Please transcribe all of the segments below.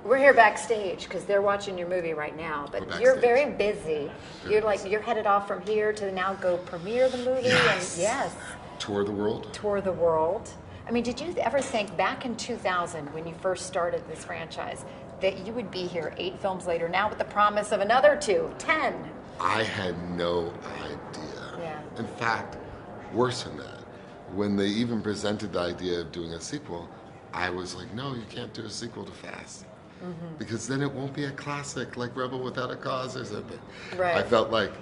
We're here backstage because they're watching your movie right now, but you're very busy. You're headed off from here to now go premiere the movie. Yes. And yes. Tour the world. Tour the world. I mean, did you ever think back in 2000 when you first started this franchise that you would be here 8 films later now with the promise of another 2, 10? I had no idea. Yeah. In fact, worse than that, when they even presented the idea of doing a sequel, I was like, no, you can't do a sequel to Fast. Because then it won't be a classic like Rebel Without a Cause or something. Right. I felt like,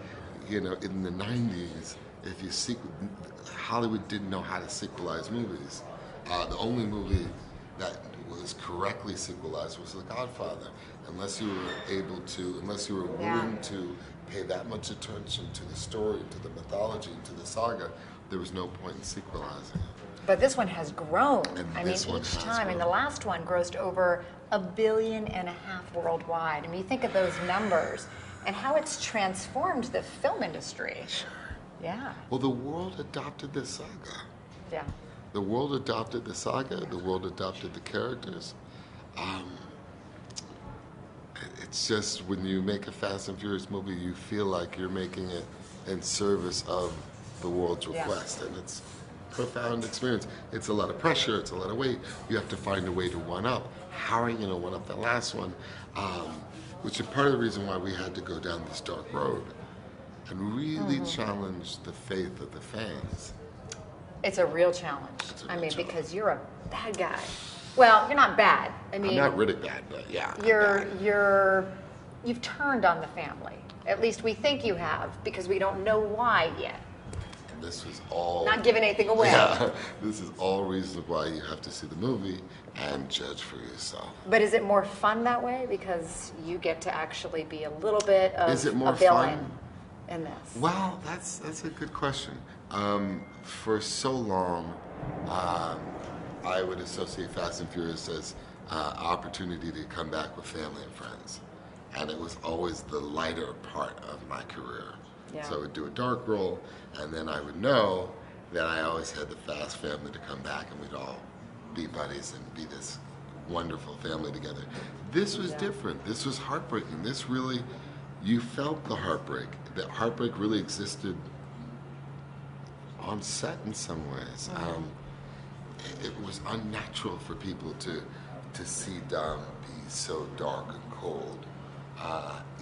in the 90s, Hollywood didn't know how to sequelize movies. The only movie that was correctly sequelized was The Godfather. Unless you were willing to pay that much attention to the story, to the mythology, to the saga, there was no point in sequelizing it. But this one has grown. I mean, This one each has time. grown. And the last one grossed over $1.5 billion worldwide. I mean, you think of those numbers and how it's transformed the film industry. Sure. Yeah. Well, the world adopted this saga. Yeah. The world adopted the saga. The world adopted the characters. It's just when you make a Fast and Furious movie, you feel like you're making it in service of the world's request, and it's a profound experience. It's a lot of pressure. It's a lot of weight. You have to find a way to one up. How are you going to one up the last one? Which is part of the reason why we had to go down this dark road and really challenge the faith of the fans. It's a real challenge. It's a real challenge. Because you're a bad guy. Well, you're not bad. I mean, I'm not really bad, but yeah. You've turned on the family. At least we think you have, because we don't know why yet. And this was all... Not giving anything away. Yeah, this is all reasons why you have to see the movie and judge for yourself. But is it more fun that way? Because you get to actually be a little bit of Is it more a villain fun? in this. Well, that's a good question. For so long, I would associate Fast and Furious as opportunity to come back with family and friends. And it was always the lighter part of my career. Yeah. So I would do a dark role, and then I would know that I always had the Fast family to come back, and we'd all be buddies and be this wonderful family together. This was different. This was heartbreaking. This really, you felt the heartbreak. That heartbreak really existed on set in some ways. It was unnatural for people to see Dom be so dark and cold.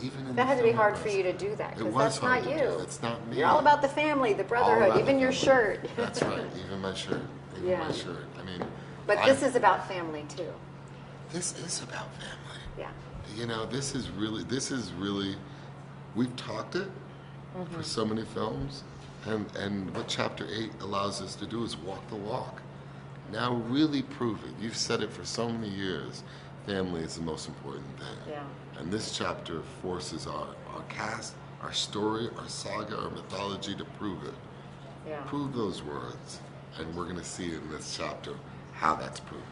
Even in That had to be hard for you to do that, because that's not you. It's not me. You're all about the family, the brotherhood, even your shirt. That's right, even my shirt. Even my shirt. I mean, But this is about family too. This is about family. Yeah. This is really, we've talked it for so many films, and what Chapter 8 allows us to do is walk the walk. Now really prove it. You've said it for so many years. Family is the most important thing. Yeah. And this chapter forces our cast, our story, our saga, our mythology to prove it. Yeah. Prove those words. And we're going to see in this chapter how that's proven.